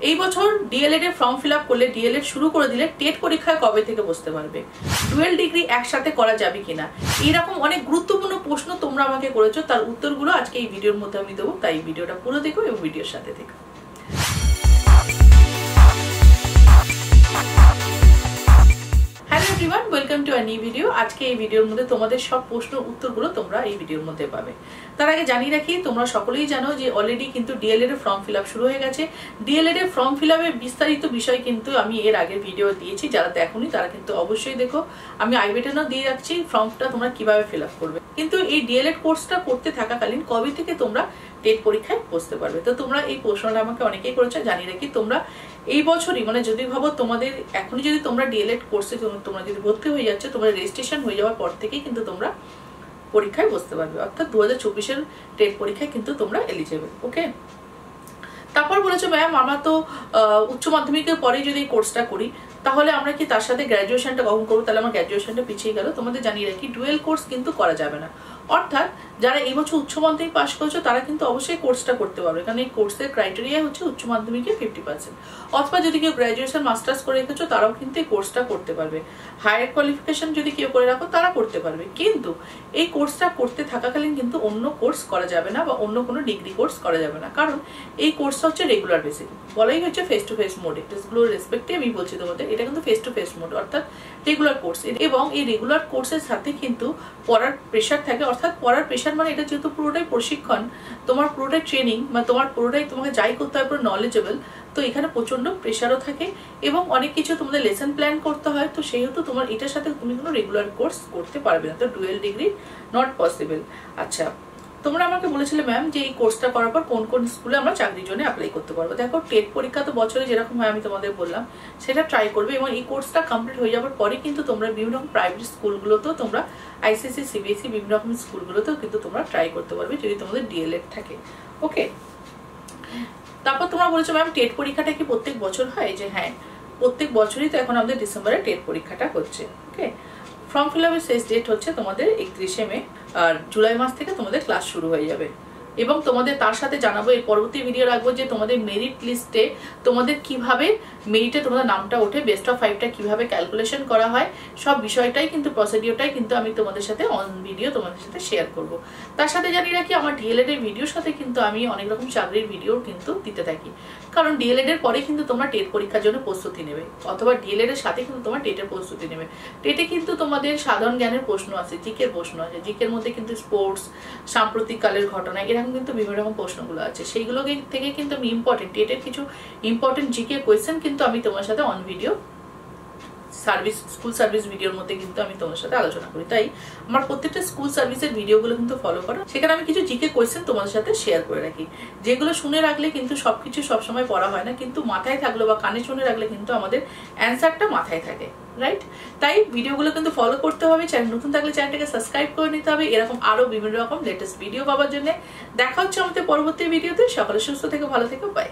এই বছর ডিএলএড এর ফর্ম ফিল আপ করলে, ডিএলএড শুরু করে দিলে টেট পরীক্ষায় কবে থেকে বসতে পারবে, ডুয়েল ডিগ্রি একসাথে করা যাবে কিনা, এরকম অনেক গুরুত্বপূর্ণ প্রশ্ন তোমরা আমাকে করেছো। তার উত্তরগুলো আজকে এই ভিডিওর মধ্যে আমি দেবো, তাই ভিডিওটা পুরো দেখো এবং ভিডিওর সাথে দেখো। Hello everyone, welcome to a new video. আজকে এই ভিডিওর মধ্যে তোমাদের সব প্রশ্নের উত্তরগুলো তোমরা এই ভিডিওর মধ্যে পাবে। তার আগে জানিয়ে রাখি, তোমরা সকলেই জানো যে অলরেডি কিন্তু ডিএলএড এর ফর্ম ফিল আপ শুরু হয়ে গেছে। ডিএলএড এর ফর্ম ফিল আপের বিস্তারিত বিষয় কিন্তু আমি এর আগের ভিডিও দিয়েছি, যারা দেখোনি তারা কিন্তু অবশ্যই দেখো। আমি আই বাটনও দিয়ে রাখছি ফর্মটা তোমরা কিভাবে ফিল আপ করবে। কিন্তু এই ডিএলএড কোর্সটা করতে থাকাকালীন কবে থেকে তোমরা টেট পরীক্ষায় বসতে পারবে, তো তোমরা এই প্রশ্নটা আমাকে অনেকেই করেছো। জানিয়ে রাখি, তোমরা এই বছরই মানে যদি ভাবো তোমাদের এখনই যদি তোমরা ডিএলএড কোর্সে তোমরা যদি ভর্তি হয়ে যাচ্ছ, তোমরা রেজিস্ট্রেশন হয়ে যাওয়ার পর থেকেই কিন্তু তোমরা পরীক্ষায় বসতে পারবে, অর্থাৎ 2024-এর টেট পরীক্ষায় কিন্তু তোমরা এলিজিবল। ওকে, তারপর বলেছো ম্যাম আমরা তো উচ্চ মাধ্যমিকের পরে যদি এই কোর্সটা করি তাহলে আমরা কি তার সাথে গ্র্যাজুয়েশনটা কখন করবো, তাহলে আমার গ্র্যাজুয়েশনটা পিছিয়ে গেল। তোমাদের জানিয়ে রাখি, ডুয়েল কোর্স কিন্তু করা যাবে না। অর্থাৎ যারা এই বছর উচ্চ মাধ্যমিক পাস করেছো তারা কিন্তু অবশ্যই কোর্সটা করতে পারবে, কারণ এই কোর্সের ক্রাইটেরিয়া হচ্ছে উচ্চ মাধ্যমিকে 50%। অথবা যদি কেউ গ্র্যাজুয়েশন মাস্টার্স করে রেখেছো তারাও কিন্তু এই কোর্সটা করতে পারবে। হায়ার কোয়ালিফিকেশন যদি কেউ করে রাখো তারা করতে পারবে, কিন্তু এই কোর্সটা করতে থাকাকালীন কিন্তু অন্য কোর্স করা যাবে না বা অন্য কোনো ডিগ্রি কোর্স করা যাবে না, কারণ এই কোর্সটা হচ্ছে রেগুলার বেসিক, বলাই হচ্ছে ফেস টু ফেস মোড। টেস্টগুলোর রেসপেক্টে আমি বলছি তোমাদের, এটা কিন্তু ফেস টু ফেস মোড অর্থাৎ রেগুলার কোর্স। এবং এই রেগুলার কোর্সের সাথে কিন্তু পড়ার প্রেশার থাকে, অর্থাৎ পড়ার প্রেশার মানে এটা যেহেতু পুরোটাই প্রশিক্ষণ, তোমার পুরোটাই ট্রেনিং, মানে তোমার পুরোটাই তোমাকে যাই করতে হয় পুরো নলেজেবল, তো এখানে প্রচন্ড প্রেশারও থাকে এবং অনেক কিছু তোমাদের লেসন প্ল্যান করতে হয়। তো সেহেতু তোমার এটার সাথে তুমি কোনো রেগুলার কোর্স করতে পারবে না, তো ডুয়েল ডিগ্রি নট পসিবল। আচ্ছা, তোমরা আমাকে বলেছিলে ম্যাম যে এই কোর্সটা করার পর কোন কোন স্কুলে আমরা চাকরির জন্য অ্যাপ্লাই করতে পারবো। দেখো, টেট পরীক্ষা তো বছরে যেরকম হয় আমি তোমাদের বললাম সেটা ট্রাই করবে, এবং এই কোর্সটা কমপ্লিট হয়ে যাওয়ার পরে কিন্তু তোমরা বিভিন্ন রকম প্রাইভেট স্কুলগুলোতেও, তোমরা আইসিএসসি সিবিএসসি বিভিন্ন রকম স্কুলগুলোতেও কিন্তু তোমরা ট্রাই করতে পারবে যদি তোমাদের ডিএলএড থাকে। ওকে, তারপর তোমরা বলেছো ম্যাম টেট পরীক্ষাটা কি প্রত্যেক বছর হয়, যে হ্যাঁ প্রত্যেক বছরই তো এখন আমাদের ডিসেম্বরে টেট পরীক্ষাটা হচ্ছে। ওকে, ফর্ম ফিল আপের শেষ ডেট হচ্ছে তোমাদের 31শে মে, আর জুলাই মাস থেকে তোমাদের ক্লাস শুরু হয়ে যাবে। এবং তোমাদের তার সাথে জানাবো, এর পরবর্তী ভিডিও রাখবো যে তোমাদের মেরিট লিস্টে তোমাদের কিভাবে মেরিটে তোমাদের নামটা ওঠে, বেস্ট অফ 5টা কিভাবে ক্যালকুলেশন করা হয়, সব বিষয়টাই কিন্তু প্রসিডিওরটাই কিন্তু আমি তোমাদের সাথে অন ভিডিও তোমাদের সাথে শেয়ার করব। তার সাথে জানিয়ে রাখি, আমার ডিএলএড এর ভিডিওর সাথে কিন্তু আমি অনেক রকম চাকরির ভিডিও কিন্তু দিতে থাকি, কারণ ডিএলএড এর পরে কিন্তু তোমরা টেট পরীক্ষার জন্য প্রস্তুতি নেবে, অথবা ডিএলএড এর সাথে কিন্তু তোমরা টেটের প্রস্তুতি নেবে। টেটে কিন্তু তোমাদের সাধারণ জ্ঞানের প্রশ্ন আছে, জিকের প্রশ্ন আছে, জিকের মধ্যে কিন্তু স্পোর্টস, সাম্প্রতিক কালের ঘটনা, এরকম কিন্তু বিভিন্ন রকম প্রশ্নগুলো আছে, সেইগুলো থেকে কিন্তু আমি ইম্পর্টেন্ট টেটের কিছু ইম্পর্টেন্ট জিকে কোয়েশ্চেন কিন্তু আমি তোমার সাথে on video service, school service ভিডিওর মধ্যে কিন্তু আমি তোমার সাথে আলোচনা করি। তাই আমার প্রত্যেকটা স্কুল সার্ভিসের ভিডিওগুলো কিন্তু ফলো করো, সেখানে আমি কিছু জিকে কোয়েশ্চেন তোমাদের সাথে শেয়ার করে রাখি, যেগুলো শুনে রাখলে কিন্তু সবকিছু সবসময় পড়া হয় না, কিন্তু মাথায় থাকলো বা কানে শুনে রাখলে কিন্তু আমাদের অ্যান্সারটা মাথায় থাকে, রাইট? তাই ভিডিওগুলো কিন্তু ফলো করতে হবে। চ্যানেল নতুন থাকলে চ্যানেলটাকে সাবস্ক্রাইব করে নিতে হবে, এরকম আরো বিভিন্ন রকম লেটেস্ট ভিডিও পাওয়ার জন্য। দেখা হচ্ছে আমাদের পরবর্তী ভিডিওতে। সকলে সুস্থ থেকে ভালো থেকে, বাই।